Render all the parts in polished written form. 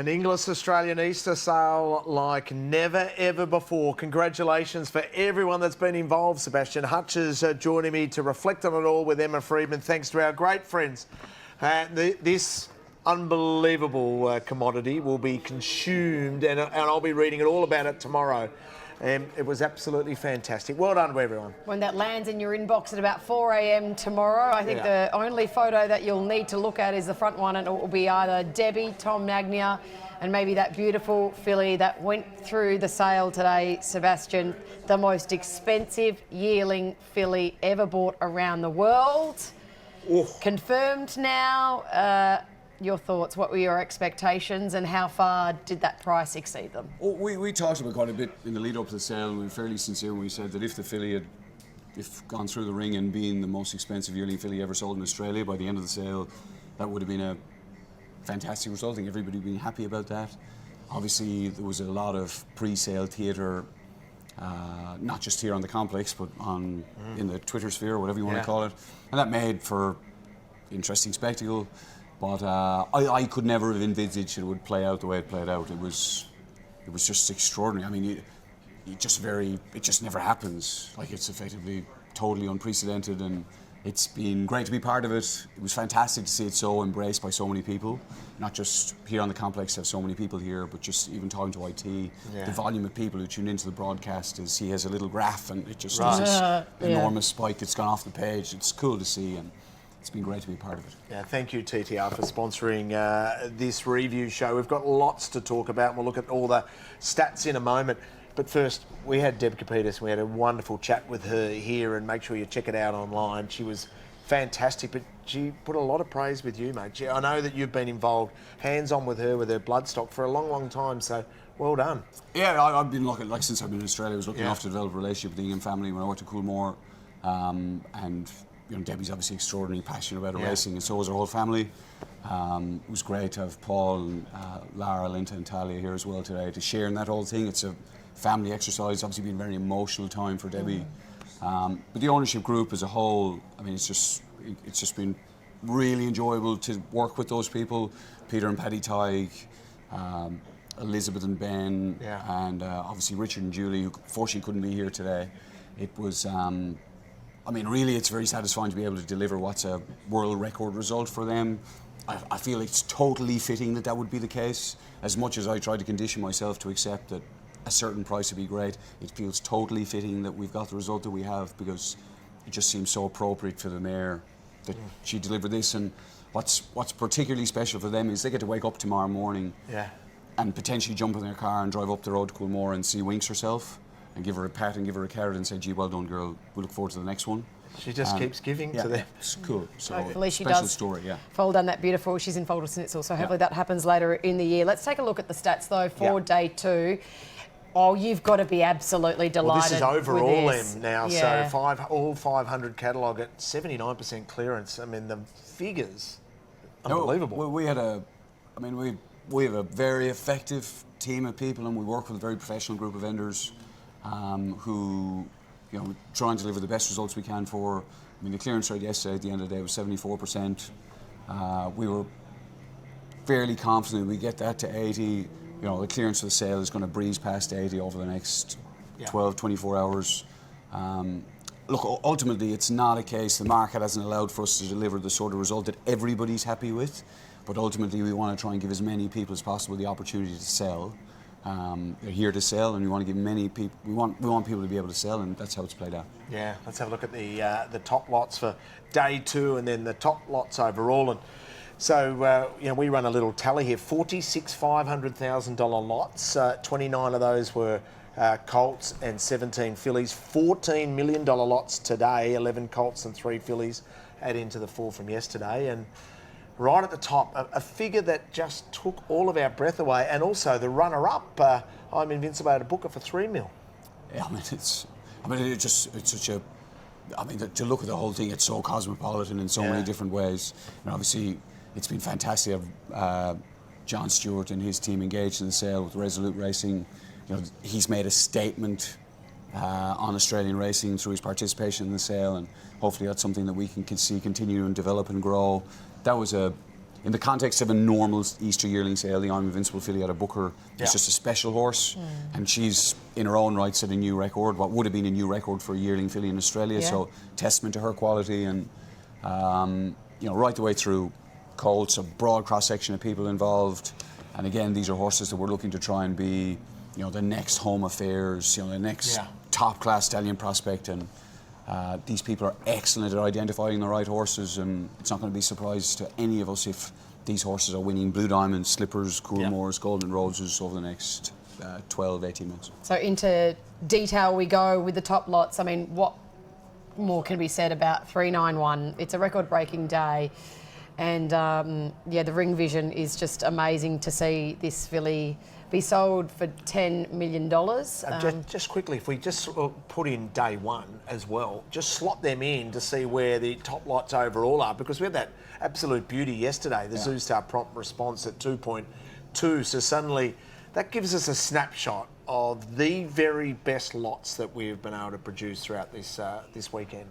Inglis Australian Easter sale like never, ever before. Congratulations for everyone that's been involved. Sebastian Hutch is joining me to reflect on it all with Emma Freedman. Thanks to our great friends. This unbelievable commodity will be consumed, and I'll be reading it all about it tomorrow. It was absolutely fantastic. Well done to everyone. When that lands in your inbox at about 4 a.m. tomorrow, I think the only photo that you'll need to look at is the front one, and it will be either Debbie, Tom Nagnia, and maybe that beautiful filly that went through the sale today, Sebastian, the most expensive yearling filly ever bought around the world. Oof. Confirmed now. Your thoughts, what were your expectations, and how far did that price exceed them? Well, we talked about quite a bit in the lead up to the sale, and we were fairly sincere when we said that if the filly had gone through the ring and been the most expensive yearling filly ever sold in Australia by the end of the sale, that would have been a fantastic result. I think everybody would be happy about that. Obviously, there was a lot of pre-sale theatre, not just here on the complex, but in the Twitter sphere, or whatever you want to call it, and that made for interesting spectacle. But I could never have envisaged it would play out the way it played out. It was just extraordinary. I mean, it just never happens. Like, it's effectively totally unprecedented, and it's been great to be part of it. It was fantastic to see it so embraced by so many people, not just here on the complex to have so many people here, but just even talking to IT, the volume of people who tune into the broadcast is he has a little graph, and it just has this enormous spike that's gone off the page. It's cool to see, and it's been great to be a part of it. Yeah, thank you, TTR, for sponsoring this review show. We've got lots to talk about, and we'll look at all the stats in a moment. But first, we had Deb Kapitas. We had a wonderful chat with her here, and make sure you check it out online. She was fantastic, but she put a lot of praise with you, mate. I know that you've been involved hands-on with her Bloodstock for a long, long time, so well done. Yeah, I've been looking, like since I've been in Australia, I was looking enough to develop a relationship with the Ingham family when I worked at Coolmore, and you know, Debbie's obviously extraordinarily passionate about racing, and so was her whole family. It was great to have Paul and Lara, Linta and Talia here as well today to share in that whole thing. It's a family exercise, obviously been a very emotional time for Debbie. But the ownership group as a whole, I mean, it's just been really enjoyable to work with those people. Peter and Paddy Tighe, Elizabeth and Ben, and obviously Richard and Julie, who fortunately couldn't be here today. It was, I mean, really, it's very satisfying to be able to deliver what's a world record result for them. I feel it's totally fitting that would be the case. As much as I try to condition myself to accept that a certain price would be great, it feels totally fitting that we've got the result that we have, because it just seems so appropriate for the mare that she delivered this. And what's particularly special for them is they get to wake up tomorrow morning and potentially jump in their car and drive up the road to Coolmore and see Winks herself, and give her a pat and give her a carrot and say, gee, well done, girl, we look forward to the next one. She just keeps giving to them. It's cool. So hopefully she special does story, fold on that beautiful. She's in folded schnitzel, so hopefully that happens later in the year. Let's take a look at the stats, though, for day 2. Oh, you've got to be absolutely delighted. Well, this is overall with this. now, so all 500 catalogue at 79% clearance. I mean, the figures, unbelievable. No, we have a very effective team of people, and we work with a very professional group of vendors who, you know, try and deliver the best results we can for. I mean, the clearance rate yesterday at the end of the day was 74%. We were fairly confident we get that to 80. You know, the clearance of the sale is going to breeze past 80 over the next 12, 24 hours. Look, ultimately, it's not a case, the market hasn't allowed for us to deliver the sort of result that everybody's happy with, but ultimately we want to try and give as many people as possible the opportunity to sell. They're here to sell, and we want to give many people. We want people to be able to sell, and that's how it's played out. Yeah, let's have a look at the top lots for day 2, and then the top lots overall. And so you know, we run a little tally here: 46 $500,000 lots. 29 of those were colts and 17 fillies. $14 million lots today. 11 colts and 3 fillies. Add into the 4 from yesterday, and right at the top, a figure that just took all of our breath away, and also the runner-up, I'm Invincible to book it for $3 million. Yeah, it's such a, to look at the whole thing, it's so cosmopolitan in so many different ways. And obviously, it's been fantastic to have John Stewart and his team engaged in the sale with Resolute Racing. You know, he's made a statement on Australian racing through his participation in the sale, and hopefully that's something that we can see continue and develop and grow. That was a in the context of a normal Easter yearling sale, the I'm Invincible filly out of Booker is just a special horse, and she's in her own right set a new record, what would have been a new record for a yearling filly in Australia. So testament to her quality, and right the way through. Colts, a broad cross section of people involved, and again, these are horses that we're looking to try and be, the next Home Affairs, the next top class stallion prospect, and these people are excellent at identifying the right horses, and it's not going to be a surprise to any of us if these horses are winning Blue Diamonds, Slippers, Coolmores, Golden Roses over the next 12, 18 months. So into detail we go with the top lots. I mean, what more can be said about 391? It's a record-breaking day, and the ring vision is just amazing to see this filly be sold for $10 million. Just quickly, if we just put in day one as well, just slot them in to see where the top lots overall are, because we had that absolute beauty yesterday, the Zoostar prompt response at 2.2, so suddenly that gives us a snapshot of the very best lots that we've been able to produce throughout this weekend.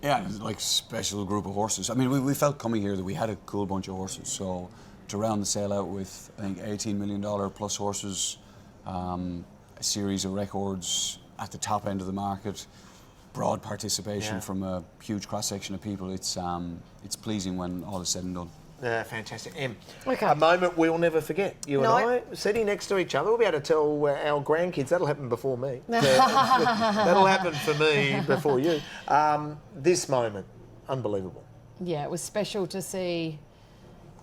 Yeah, it's like a special group of horses. I mean, we felt coming here that we had a cool bunch of horses, so to round the sale out with, I think, $18 million plus horses, a series of records at the top end of the market, broad participation from a huge cross-section of people. It's pleasing when all is said and done. Fantastic. Okay. A moment we'll never forget. You and I sitting next to each other. We'll be able to tell our grandkids. That'll happen before me. That'll happen for me before you. This moment, unbelievable. Yeah, it was special to see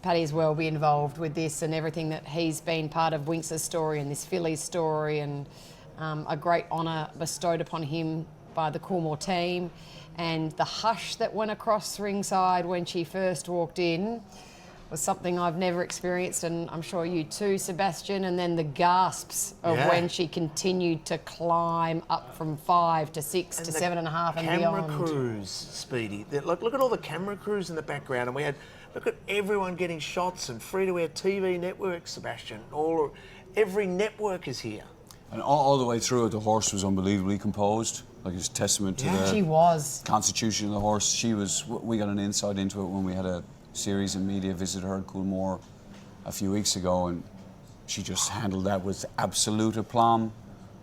Paddy as well be involved with this and everything that he's been part of Winx's story and this filly's story, and a great honour bestowed upon him by the Coolmore team, and the hush that went across ringside when she first walked in was something I've never experienced, and I'm sure you too, Sebastian, and then the gasps of when she continued to climb up from 5 to 6 to 7.5 and beyond. Camera crews, Speedy. Look at all the camera crews in the background, and we had, look at everyone getting shots, and free-to-air TV networks, Sebastian. Every network is here. And all the way through it, the horse was unbelievably composed. Like, it's a testament to the constitution of the horse. We got an insight into it when we had a series of media visit her at Coolmore a few weeks ago, and she just handled that with absolute aplomb.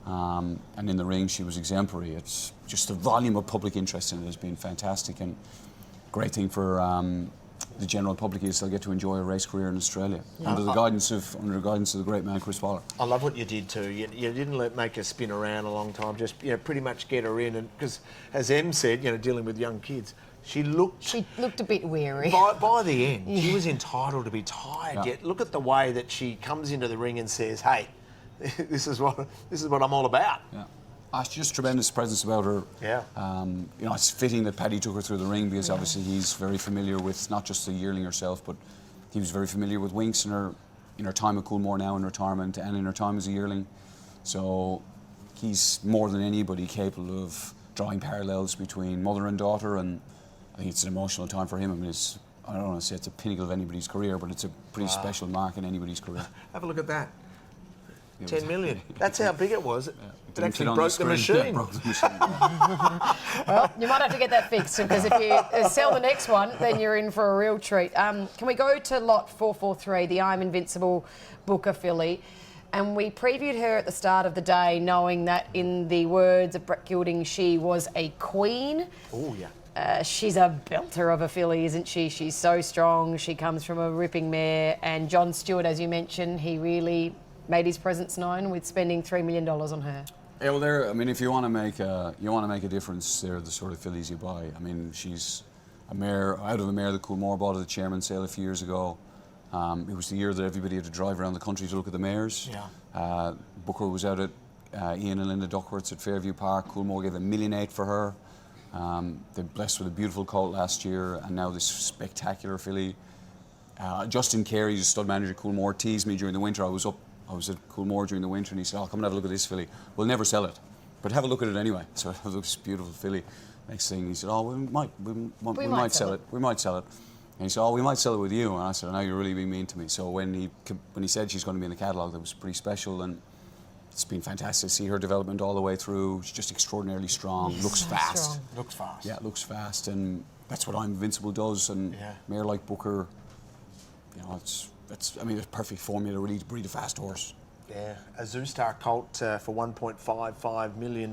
And in the ring, she was exemplary. It's just the volume of public interest in it has been fantastic, and great thing for the general public is they'll get to enjoy a race career in Australia under the guidance of the great man Chris Waller. I love what you did too. You didn't make her spin around a long time. Just pretty much get her in, and because as Em said, dealing with young kids, she looked a bit weary. By the end, she was entitled to be tired. Yeah. Yet look at the way that she comes into the ring and says, "Hey, this is what I'm all about." Yeah. It's just tremendous presence about her. Yeah. It's fitting that Paddy took her through the ring, because obviously he's very familiar with not just the yearling herself, but he was very familiar with Winx in her time at Coolmore now in retirement and in her time as a yearling. So he's more than anybody capable of drawing parallels between mother and daughter, and I think it's an emotional time for him. I mean, I don't want to say it's a pinnacle of anybody's career, but it's a pretty special mark in anybody's career. Have a look at that. 10 million. That's how big it was. It actually broke the machine. Yeah, broke the machine. Well, you might have to get that fixed, because if you sell the next one, then you're in for a real treat. Can we go to lot 443, the I'm Invincible Booker filly? And we previewed her at the start of the day, knowing that, in the words of Brett Gilding, she was a queen. Oh, yeah. She's a belter of a filly, isn't she? She's so strong. She comes from a ripping mare. And John Stewart, as you mentioned, he really made his presence known with spending $3 million on her. Yeah, well, if you want to make a difference, they're the sort of fillies you buy. I mean, she's a mare out of a mare that Coolmore bought at the chairman's sale a few years ago. It was the year that everybody had to drive around the country to look at the mares. Yeah. Booker was out at Ian and Linda Duckworth's at Fairview Park. Coolmore gave $1.8 million for her. They blessed with a beautiful colt last year, and now this spectacular filly. Justin Carey, the stud manager at Coolmore, teased me during the winter. I was at Coolmore during the winter, and he said, "Oh, come and have a look at this filly. We'll never sell it, but have a look at it anyway." So I have this beautiful filly. Next thing he said, "Oh, we might sell it. We might sell it." And he said, "Oh, we might sell it with you." And I said, "I know you're really being mean to me." So when he said she's going to be in the catalogue, that was pretty special, and it's been fantastic to see her development all the way through. She's just extraordinarily strong. Looks fast. Strong. Looks fast. Yeah, looks fast, and that's what I'm Invincible does. And mare like Booker, you know, it's perfect formula really to breed a fast horse. Yeah, a Zoostar colt for $1.55 million.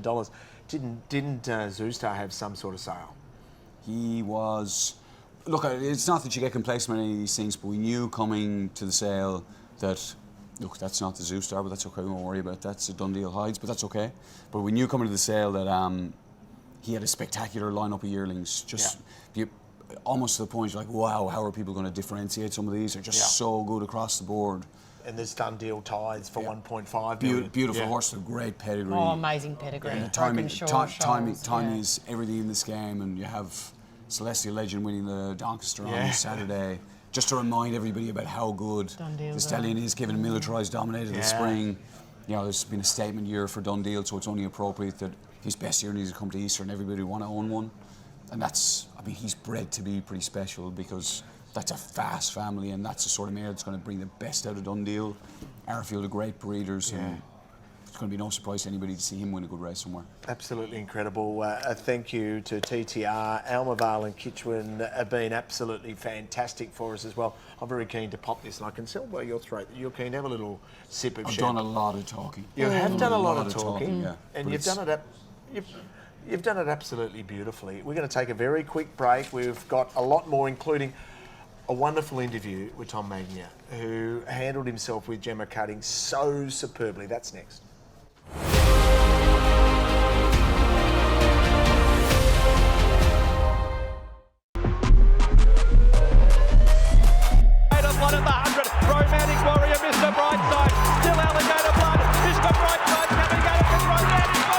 Didn't Zoostar have some sort of sale? He was. Look, it's not that you get complacent with any of these things, but we knew coming to the sale that, look, that's not the Zoostar, but that's okay. We won't worry about that. It's a done deal hides, but that's okay. But we knew coming to the sale that he had a spectacular lineup of yearlings. Just almost to the point you're like, wow, how are people going to differentiate some of these? They're just so good across the board. And there's done deal ties for 1.5 million. Beautiful horse, a great pedigree. Oh, amazing pedigree. And Timing is everything in this game, and you have Celestial Legend winning the Doncaster on Saturday. Just to remind everybody about how good the stallion is, given militarised dominated the spring. You know, there's been a statement year for Dundee, so it's only appropriate that his best year needs to come to Easter and everybody want to own one. And that's, I mean, he's bred to be pretty special because that's a fast family, and that's the sort of mare that's going to bring the best out of Dundee. Airfield are great breeders, and it's going to be no surprise to anybody to see him win a good race somewhere. Absolutely incredible. Thank you to TTR. Almavale and Kitchwin have been absolutely fantastic for us as well. I'm very keen to pop this, and I can tell by your throat that you're keen to have a little sip of I've champagne. done a lot of talking. You have done a lot of talking, yeah. And you've done it. You've done it absolutely beautifully. We're going to take a very quick break. We've got a lot more, including a wonderful interview with Tom Magnier, who handled himself with Gemma Cutting so superbly. That's next. Blood at the 100. Romantic Warrior, Mr. Brightside. Still Alligator Blood. Mr. Brightside coming out of the Romantic Warrior.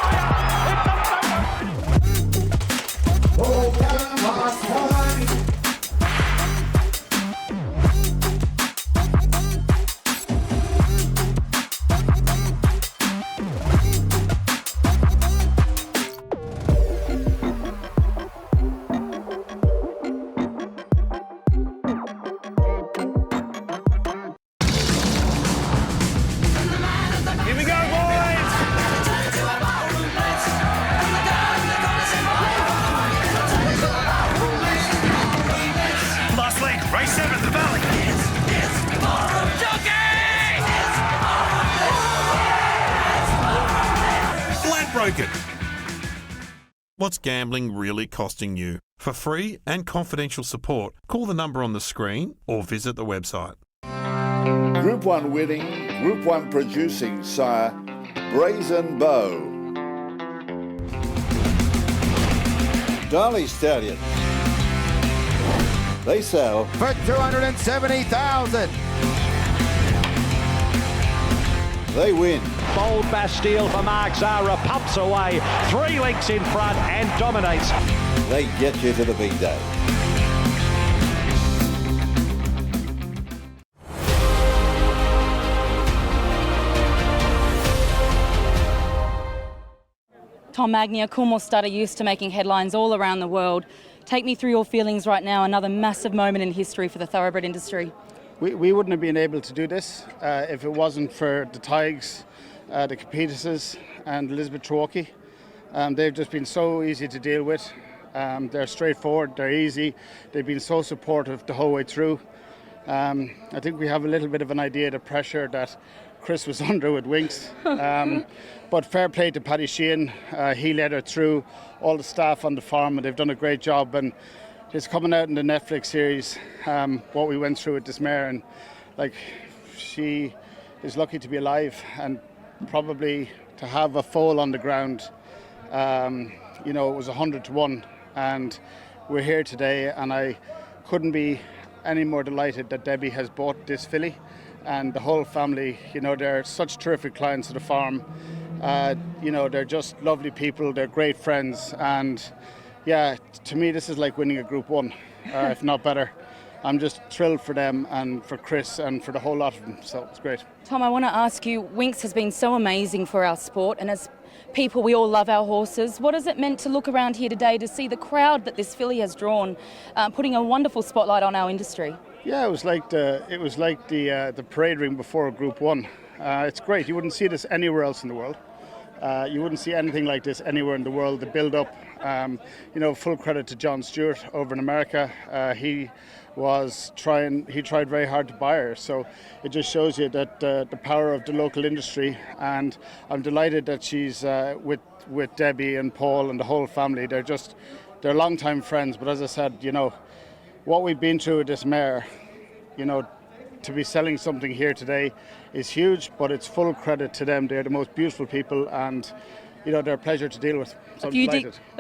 What's gambling really costing you? For free and confidential support, call the number on the screen or visit the website. Group 1 winning, Group 1 producing, sire, Brazen Bow. Darley Stallion. They sell for $270,000. They win. Bold Bastille for Mark Zara pumps away. 3 lengths in front and dominates. They get you to the big day. Tom Magnier, Coolmore Stud, used to making headlines all around the world. Take me through your feelings right now, another massive moment in history for the thoroughbred industry. We wouldn't have been able to do this if it wasn't for the Tigers, the Capetuses and Elizabeth Trowalke. They've just been so easy to deal with. They're straightforward, they're easy. They've been so supportive the whole way through. I think we have a little bit of an idea of the pressure that Chris was under with Winks. But fair play to Paddy Sheehan. He led her through, all the staff on the farm, and they've done a great job. And it's coming out in the Netflix series, what we went through with this mare, and like, she is lucky to be alive, and probably to have a foal on the ground. You know, it was 100 to 1, and we're here today, and I couldn't be any more delighted that Debbie has bought this filly, and the whole family. You know, they're such terrific clients of the farm. You know, they're just lovely people, they're great friends, and yeah, to me this is like winning a Group 1, if not better. I'm just thrilled for them and for Chris and for the whole lot of them, so it's great. Tom, I want to ask you, Winks has been so amazing for our sport, and as people, we all love our horses. What has it meant to look around here today to see the crowd that this filly has drawn, putting a wonderful spotlight on our industry? Yeah, it was like the parade ring before Group 1. It's great. You wouldn't see this anywhere else in the world. You wouldn't see anything like this anywhere in the world. The build-up, full credit to John Stewart over in America. He tried very hard to buy her. So it just shows you that the power of the local industry. And I'm delighted that she's with Debbie and Paul and the whole family. They're longtime friends. But as I said, what we've been through with this mare, to be selling something here today is huge, but it's full credit to them. They're the most beautiful people, and they're a pleasure to deal with. So a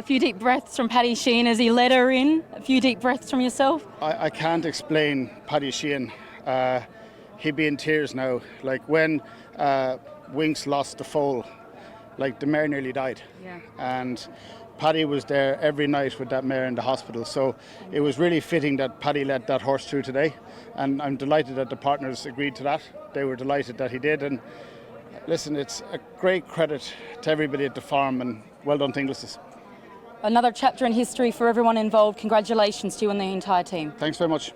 few deep breaths from Paddy Sheehan as he led her in. A few deep breaths from yourself. I can't explain Paddy Sheehan. He'd be in tears now. Like when Winks lost the foal, like the mare nearly died. Yeah. And Paddy was there every night with that mare in the hospital. So it was really fitting that Paddy led that horse through today. And I'm delighted that the partners agreed to that. They were delighted that he did. And listen, it's a great credit to everybody at the farm, and well done to Inglis. Another chapter in history for everyone involved. Congratulations to you and the entire team. Thanks very much.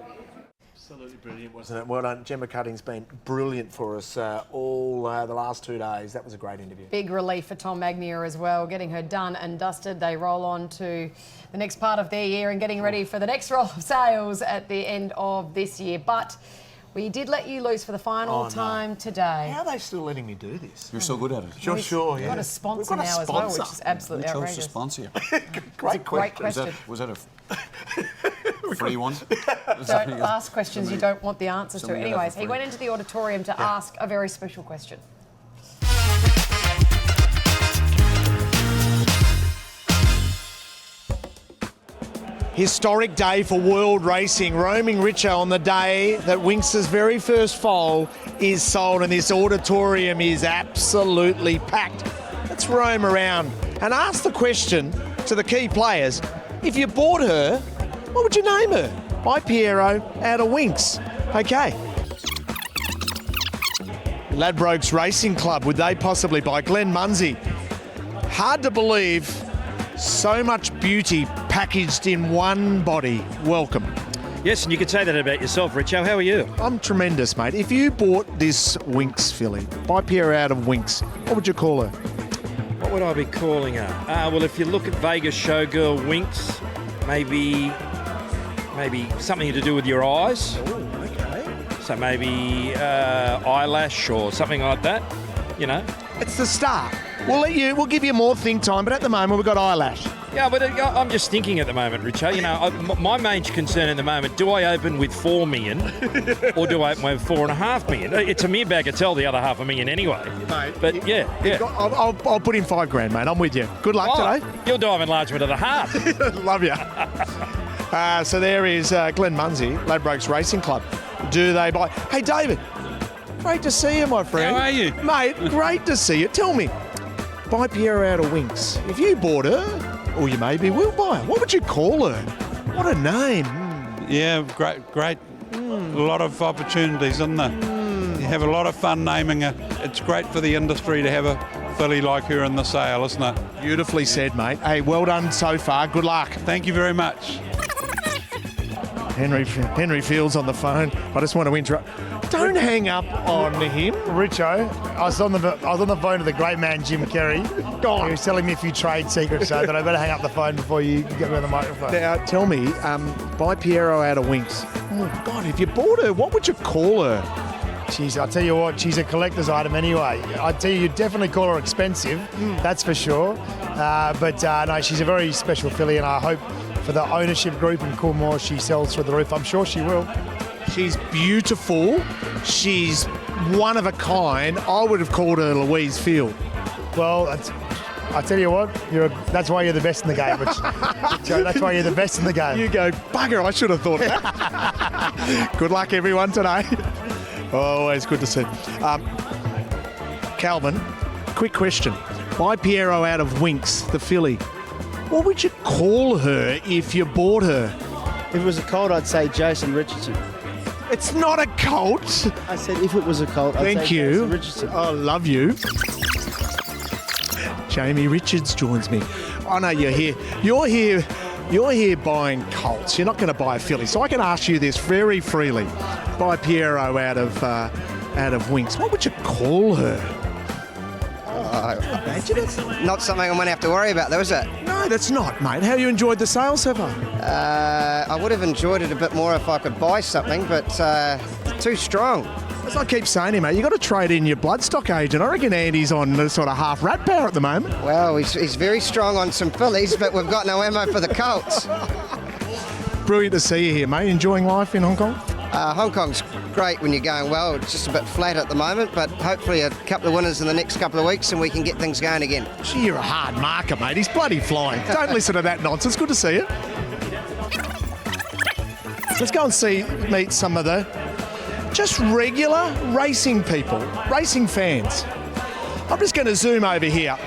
Absolutely brilliant, wasn't it? Well done. Gemma Cutting's been brilliant for us all the last 2 days. That was a great interview. Big relief for Tom Magnier as well, getting her done and dusted. They roll on to the next part of their year and getting ready for the next roll of sales at the end of this year. But we did let you loose for the final time today. How are they still letting me do this? You're so good at it. Sure, We've yeah. got a sponsor now as well, which is absolutely Who chose outrageous. to sponsor you? Great question. Was that a free one? Don't ask questions you don't want the answers to. somebody got that Anyways, for he free. went into the auditorium to ask a very special question. Historic day for world racing. Roaming Richo on the day that Winx's very first foal is sold, and this auditorium is absolutely packed. Let's roam around and ask the question to the key players. If you bought her, what would you name her? By Piero out of Winx. Okay. Ladbrokes Racing Club, would they possibly buy Glenn Munsey? Hard to believe so much beauty packaged in one body. Welcome. Yes, and you could say that about yourself, Richo. How are you? I'm tremendous, mate. If you bought this Winx filly, by Piero out of Winx, what would you call her? What would I be calling her? Well, if you look at Vegas Showgirl Winx, maybe something to do with your eyes. Oh, okay. So maybe eyelash or something like that. It's the start. We'll give you more think time, but at the moment we've got eyelash. Yeah, but I'm just thinking at the moment, Richo. My main concern at the moment: do I open with 4 million, or do I open with 4.5 million? It's a mere bag of tell the other $500,000 anyway. Mate, but yeah. I'll put in $5,000, mate. I'm with you. Good luck today. You're diving enlargement of the heart. Love you. So there is Glenn Munsey, Ladbrokes Racing Club. Do they buy? Hey, David. Great to see you, my friend. How are you? Mate, great to see you. Tell me, by Piero out of Winx, if you bought her, or you maybe will buy her, what would you call her? What a name. Yeah, great. A lot of opportunities, isn't there? You have a lot of fun naming her. It's great for the industry to have a filly like her in the sale, isn't it? Beautifully said, mate. Hey, well done so far. Good luck. Thank you very much. Henry Fields on the phone. I just want to interrupt. Don't hang up on him. Richo, I was on the phone to the great man Jim Kerry. He was telling me a few trade secrets, so that I better hang up the phone before you get me on the microphone. Now, tell me, by Piero out of Winx, oh God, if you bought her, what would you call her? Jeez, I'll tell you what, she's a collector's item anyway. I'd tell you, you'd definitely call her expensive, that's for sure. No, she's a very special filly, and I hope for the ownership group in Coolmore she sells through the roof. I'm sure she will. She's beautiful. She's one of a kind. I would have called her Louise Field. Well, I tell you what, that's why you're the best in the game, Joe. That's why you're the best in the game. You go, bugger, I should have thought of that. Good luck, everyone, today. Always good to see. Calvin, quick question. By Piero out of Winx, the filly, what would you call her if you bought her? If it was a colt, I'd say Jason Richardson. It's not a colt. I said if it was a colt, I'd Thank say you. Jason Richardson. I love you. Jamie Richards joins me. I know you're here. You're here buying colts. You're not going to buy a filly. So I can ask you this very freely. By Piero out of Winx, what would you call her? Imagine it. Not something I'm going to have to worry about, though, is it? No, that's not, mate. How you enjoyed the sale so far? I would have enjoyed it a bit more if I could buy something, but too strong. As I keep saying here, mate, you got to trade in your Bloodstock agent. I reckon Andy's on the sort of half rat power at the moment. Well, he's very strong on some fillies, but we've got no ammo for the colts. Brilliant to see you here, mate. Enjoying life in Hong Kong? Hong Kong's great when you're going well. It's just a bit flat at the moment, but hopefully a couple of winners in the next couple of weeks and we can get things going again. Gee, you're a hard marker, mate. He's bloody flying. Don't listen to that nonsense. Good to see you. Let's go and meet some of the just regular racing people, racing fans. I'm just going to zoom over here.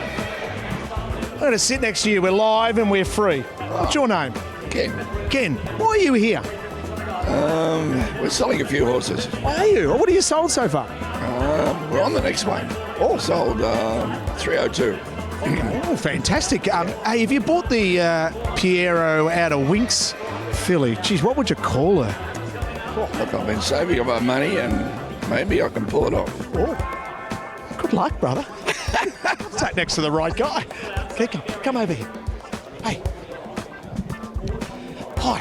I'm going to sit next to you. We're live and we're free. What's your name? Ken. Ken, why are you here? We're selling a few horses. Are you? What have you sold so far? We're on the next one. All sold 302. Oh, fantastic. Hey, have you bought the Piero out of Winks filly? Geez, what would you call her? Look, I've been saving up my money and maybe I can pull it off. Oh, good luck, brother. Sat next to the right guy. Okay, come over here. Hey. Hi.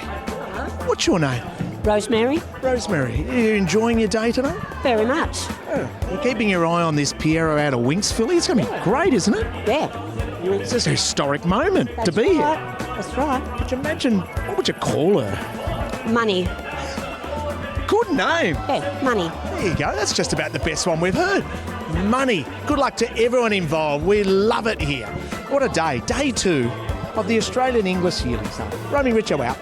What's your name? Rosemary. Rosemary, are you enjoying your day today? Very much. Oh, you're keeping your eye on this Piero out of Winks filly. It's going to be great, isn't it? Yeah. It's just a historic moment to be here. That's right. Could you imagine, what would you call her? Money. Good name. Yeah, Money. There you go. That's just about the best one we've heard. Money. Good luck to everyone involved. We love it here. What a day. Day 2 of the Australian English Yearling Sale. Romy Richo out.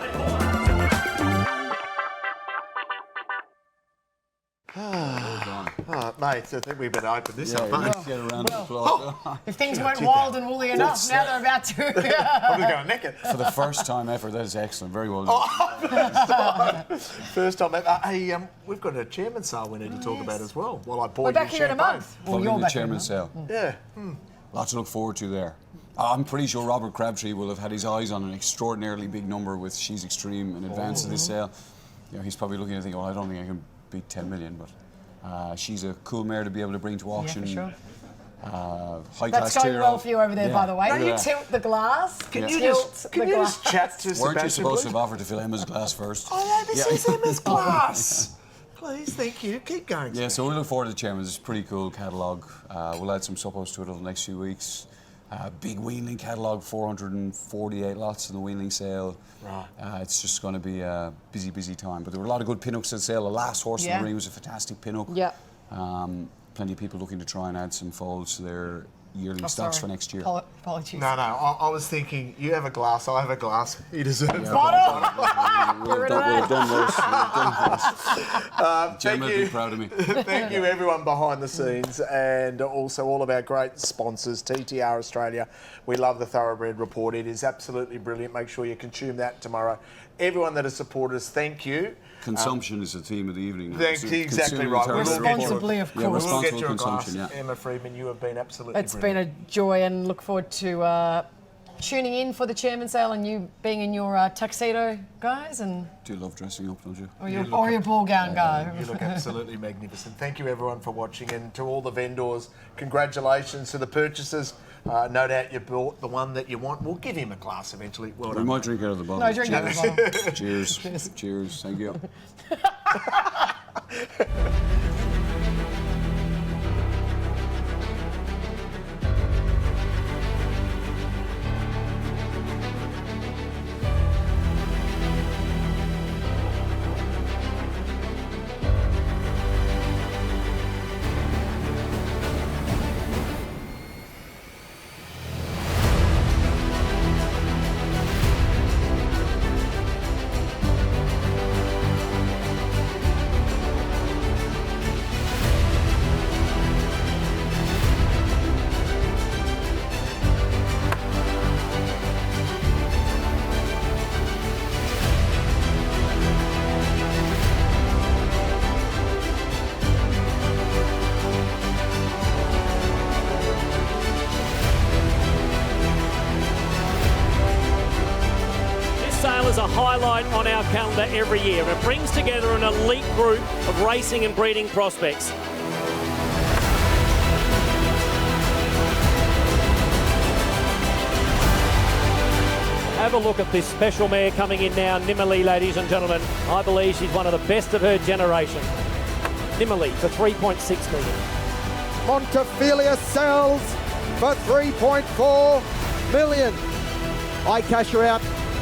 Mate, I think we better open this up, mate. Get a round of applause. If things weren't wild and woolly enough, now they're about to. Probably going to nick it. For the first time ever, that is excellent. Very well done. First time ever. Hey, we've got a chairman's sale we need to talk about as well. While I pour We're back here in a month. Plugging the chairman's sale. Yeah. Lots to look forward to there. I'm pretty sure Robert Crabtree will have had his eyes on an extraordinarily big number with She's Extreme in advance of this sale. You know, he's probably looking at thinking, well, I don't think I can beat 10 million, but she's a cool mare to be able to bring to auction. Yeah, for sure. High That's class going well for you over there, by the way. Can you Yeah. tilt the glass? Can you just chat to Sebastian? Weren't you supposed to have offered to fill Emma's glass first? Oh, no, this is Emma's glass. Please, thank you. Keep going. Yeah, so we look forward to the chairman's. It's a pretty cool catalogue. We'll add some suppos to it over the next few weeks. Big weanling catalogue, 448 lots in the weanling sale. Right. It's just going to be a busy, busy time. But there were a lot of good pinnocks at sale. The last horse in the ring was a fantastic pinnock. Yeah. Plenty of people looking to try and add some foals to their yearling stocks for next year. Apologies. No, I was thinking, you have a glass, I have a glass. He deserves a bottle. We'll have done this. Gemma would be proud of me. Thank you, everyone behind the scenes, and also all of our great sponsors, TTR Australia. We love the Thoroughbred Report. It is absolutely brilliant. Make sure you consume that tomorrow. Everyone that has supported us, thank you. Consumption is the theme of the evening. Thank you, exactly right. Responsibly, of course. Yeah, We'll get responsible you a consumption, glass. yeah. Emma Freedman, you have been absolutely It's brilliant. been a joy, and look forward to tuning in for the chairman's sale and you being in your tuxedo, guys, and Do you love dressing up, don't you? or your ball gown guy. You look absolutely magnificent. Thank you, everyone, for watching, and to all the vendors, congratulations to the purchasers. No doubt you bought the one that you want. We'll give him a glass eventually. Well We done. might drink out of the bottle. No, drink out of the bottle. Cheers. Cheers. Thank you. Is a highlight on our calendar every year. It brings together an elite group of racing and breeding prospects. have a look at this special mare coming in now, Nimali, ladies and gentlemen. I believe she's one of the best of her generation. Nimali for 3.6 million. Montefilia sells for 3.4 million. I cash her out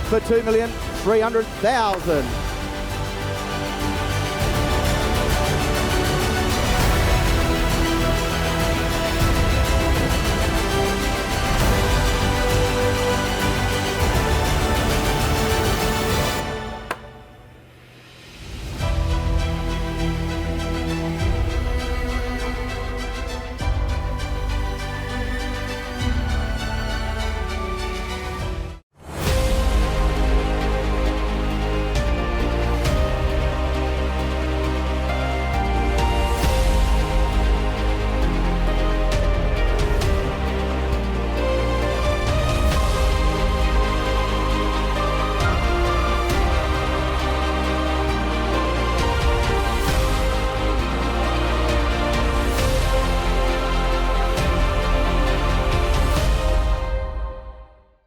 for 2,300,000.